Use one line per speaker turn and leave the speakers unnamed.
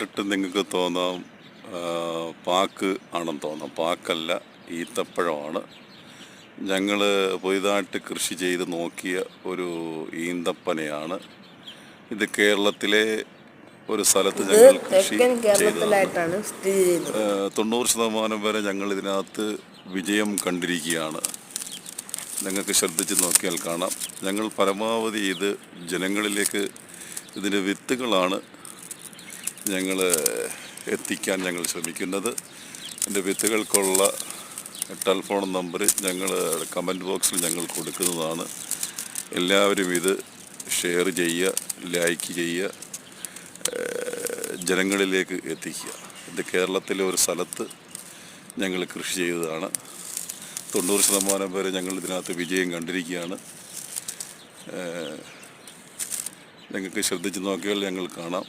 ഇട്ട് നിങ്ങൾക്ക് തോന്നാം പാക്ക് ആണെന്ന് തോന്നാം. പാക്കല്ല, ഈന്തപ്പഴമാണ്. ഞങ്ങൾ പുതിയതായിട്ട് കൃഷി ചെയ്ത് നോക്കിയ ഒരു ഈന്തപ്പനയാണ്. ഇത് കേരളത്തിലെ ഒരു സ്ഥലത്ത് ഞങ്ങൾ കൃഷി ചെയ്തതാണ്. 90% വരെ ഞങ്ങൾ ഇതിനകത്ത് വിജയം കണ്ടിരിക്കുകയാണ്. നിങ്ങൾക്ക് ശ്രദ്ധിച്ച് നോക്കിയാൽ കാണാം. ഞങ്ങൾ പരമാവധി ഇത് ജനങ്ങളിലേക്ക് ഇതിൻ്റെ വിത്തുകളാണ് ഞങ്ങൾ എത്തിക്കാൻ ഞങ്ങൾ ശ്രമിക്കുന്നത്. എൻ്റെ വിത്തുകൾക്കുള്ള ടെലിഫോൺ നമ്പർ ഞങ്ങൾ കമൻറ്റ് ബോക്സിൽ ഞങ്ങൾ കൊടുക്കുന്നതാണ്. എല്ലാവരും ഇത് ഷെയർ ചെയ്യുക, ലൈക്ക് ചെയ്യുക, ജനങ്ങളിലേക്ക് എത്തിക്കുക. ഇത് കേരളത്തിലെ ഒരു സ്ഥലത്ത് ഞങ്ങൾ കൃഷി ചെയ്തതാണ്. 90% പേര് ഞങ്ങൾ ഇതിനകത്ത് വിജയം കണ്ടിരിക്കുകയാണ്. നിങ്ങൾക്ക് ശ്രദ്ധിച്ച് നോക്കിയാൽ ഞങ്ങൾ കാണാം.